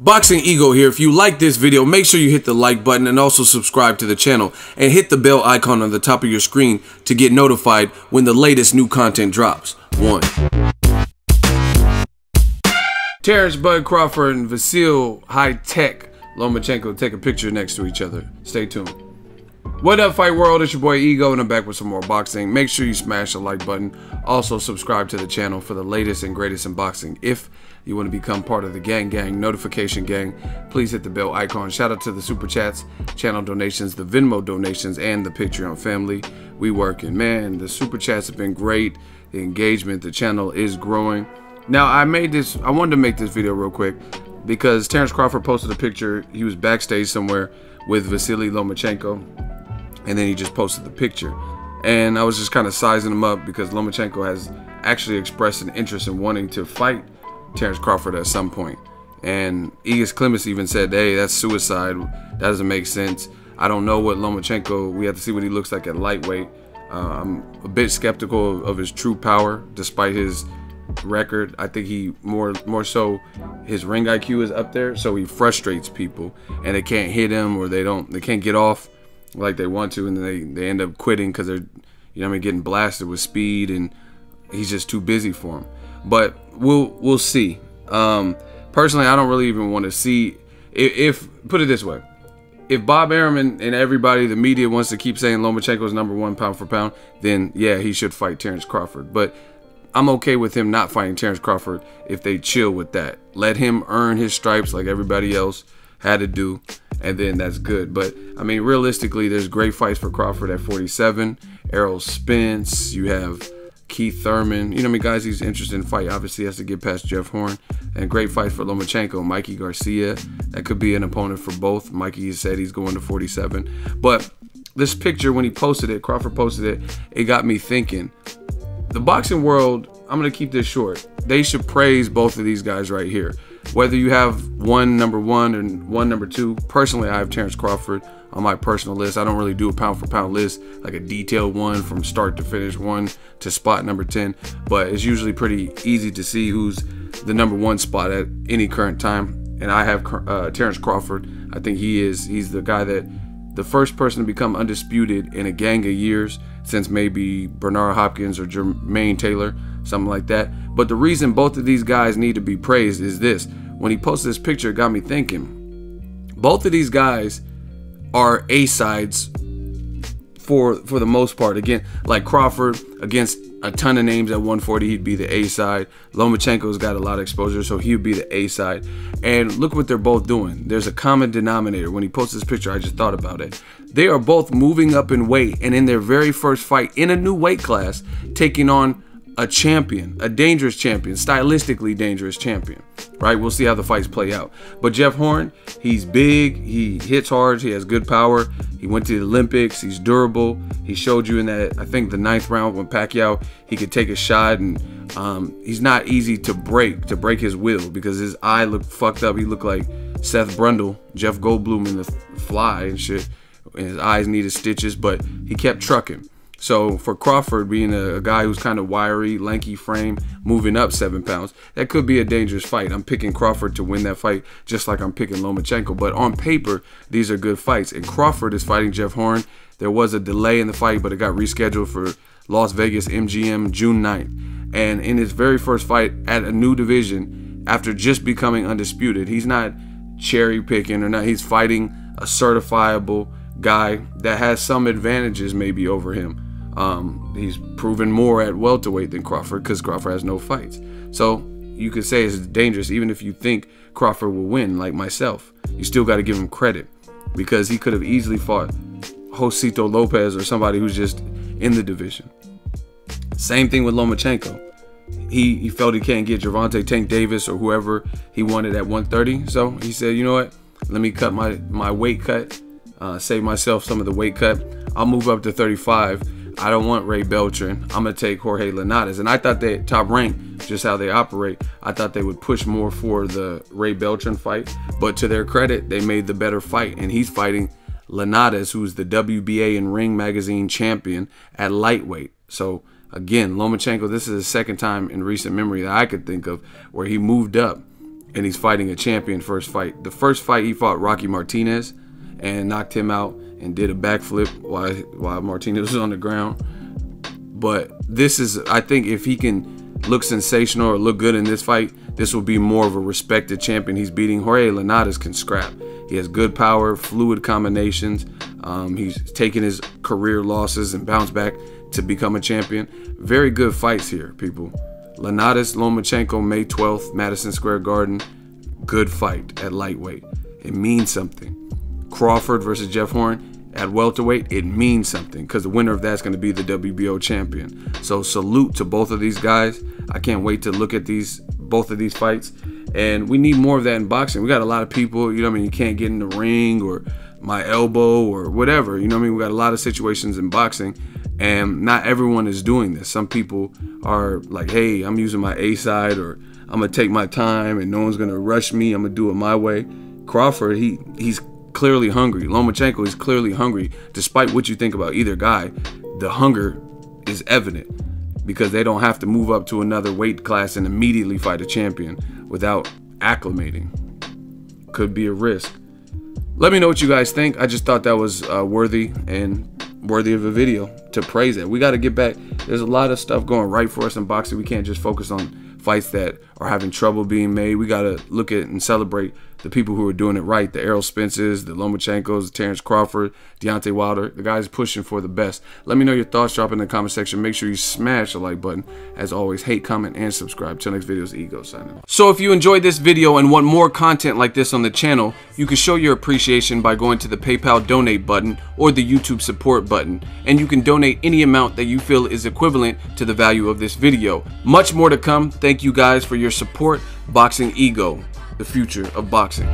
Boxing Ego here. If you like this video, make sure you hit the like button and also subscribe to the channel and hit the bell icon on the top of your screen to get notified when the latest new content drops. 1. Terence Bud Crawford and Vasyl High-Tech Lomachenko take a picture next to each other. Stay tuned. What up, fight world? It's your boy Ego, and I'm back with some more boxing. Make sure you smash the like button. Also subscribe to the channel for the latest and greatest in boxing. If you want to become part of the gang notification gang, please hit the bell icon. Shout out to the super chats, channel donations, the Venmo donations, and the Patreon family. We working, man. The super chats have been great. The engagement, the channel is growing. Now I wanted to make this video real quick because Terence Crawford posted a picture. He was backstage somewhere with Vasyl Lomachenko, and then he just posted the picture. And I was just kind of sizing him up because Lomachenko has actually expressed an interest in wanting to fight Terence Crawford at some point. And Egis Clemens even said, hey, that's suicide. That doesn't make sense. I don't know what Lomachenko, we have to see what he looks like at lightweight. I'm a bit skeptical of his true power despite his record. I think he more so his ring IQ is up there, so he frustrates people and they can't hit him, or they can't get off like they want to, and then they end up quitting because they're, getting blasted with speed, and he's just too busy for him. But we'll see. Personally, I don't really even want to see if put it this way. If Bob Arum and everybody, the media, wants to keep saying Lomachenko's #1 pound for pound, then yeah, he should fight Terence Crawford. But I'm okay with him not fighting Terence Crawford if they chill with that. Let him earn his stripes like everybody else had to do, and then that's good. But I mean, realistically, there's great fights for Crawford at 47. Errol Spence, you have Keith Thurman, guys he's interested in fight. Obviously has to get past Jeff Horn. And great fight for Lomachenko, Mikey Garcia. That could be an opponent for both. Mikey said he's going to 47. But this picture, when he posted it, Crawford posted it, it got me thinking. The boxing world, I'm going to keep this short, they should praise both of these guys right here. Whether you have one #1 and one #2, personally I have Terence Crawford on my personal list. I don't really do a pound for pound list, like a detailed one from start to finish, 1 to spot number 10. But it's usually pretty easy to see who's the #1 spot at any current time. And I have Terence Crawford. I think he's the guy the first person to become undisputed in a gang of years since maybe Bernard Hopkins or Jermaine Taylor, something like that. But the reason both of these guys need to be praised is this. When he posted this picture, it got me thinking. Both of these guys are A-sides for the most part. Again, like Crawford against a ton of names at 140, he'd be the A-side. Lomachenko's got a lot of exposure, so he'd be the A-side. And look what they're both doing. There's a common denominator. When he posted this picture, I just thought about it. They are both moving up in weight, and in their very first fight in a new weight class, taking on a champion, a dangerous champion, stylistically dangerous champion, right? We'll see how the fights play out. But Jeff Horn, he's big, he hits hard, he has good power, he went to the Olympics, he's durable. He showed you in that, I think the 9th round when Pacquiao, he could take a shot, and he's not easy to break his will, because his eye looked fucked up. He looked like Seth Brundle, Jeff Goldblum in The Fly and shit, and his eyes needed stitches, but he kept trucking. So for Crawford, being a guy who's kind of wiry, lanky frame, moving up 7 pounds, that could be a dangerous fight. I'm picking Crawford to win that fight, just like I'm picking Lomachenko. But on paper, these are good fights. And Crawford is fighting Jeff Horn. There was a delay in the fight, but it got rescheduled for Las Vegas MGM June 9th. And in his very first fight at a new division, after just becoming undisputed, he's not cherry picking or not. He's fighting a certifiable guy that has some advantages maybe over him. He's proven more at welterweight than Crawford because Crawford has no fights. So you could say it's dangerous even if you think Crawford will win, like myself. You still got to give him credit because he could have easily fought Josito Lopez or somebody who's just in the division. Same thing with Lomachenko. He felt he can't get Gervonta Tank Davis or whoever he wanted at 130. So he said, you know what? Let me cut my weight cut, save myself some of the weight cut. I'll move up to 35. I don't want Ray Beltran. I'm going to take Jorge Linares. And I thought they top rank, just how they operate, I thought they would push more for the Ray Beltran fight. But to their credit, they made the better fight. And he's fighting Linares, who's the WBA and Ring Magazine champion at lightweight. So again, Lomachenko, this is the second time in recent memory that I could think of where he moved up and he's fighting a champion first fight. The first fight he fought Rocky Martinez and knocked him out and did a backflip while Martinez was on the ground. But this is, I think, if he can look sensational or look good in this fight, this will be more of a respected champion he's beating. Jorge Linares can scrap. He has good power, fluid combinations. He's taken his career losses and bounced back to become a champion. Very good fights here, people. Linares, Lomachenko, May 12th, Madison Square Garden. Good fight at lightweight. It means something. Crawford versus Jeff Horn at welterweight, it means something because the winner of that's going to be the WBO champion. So salute to both of these guys. I can't wait to look at both of these fights, and we need more of that in boxing. We got a lot of people, you know what I mean, you can't get in the ring, or my elbow, or whatever, you know what I mean. We got a lot of situations in boxing, and not everyone is doing this. Some people are like, hey, I'm using my A side, or I'm gonna take my time and no one's gonna rush me, I'm gonna do it my way. Crawford, he's clearly hungry. Lomachenko is clearly hungry. Despite what you think about either guy, the hunger is evident because they don't have to move up to another weight class and immediately fight a champion without acclimating. Could be a risk. Let me know what you guys think. I just thought that was worthy of a video to praise it. We got to get back. There's a lot of stuff going right for us in boxing. We can't just focus on fights that are having trouble being made. We got to look at and celebrate the people who are doing it right. The Errol Spences, the Lomachenkos, the Terence Crawford, Deontay Wilder. The guys pushing for the best. Let me know your thoughts. Drop in the comment section. Make sure you smash the like button. As always, hate, comment, and subscribe. Till next video is Ego signing off. So if you enjoyed this video and want more content like this on the channel, you can show your appreciation by going to the PayPal donate button or the YouTube support button. And you can donate any amount that you feel is equivalent to the value of this video. Much more to come. Thank you guys for your support. Boxing Ego, the future of boxing.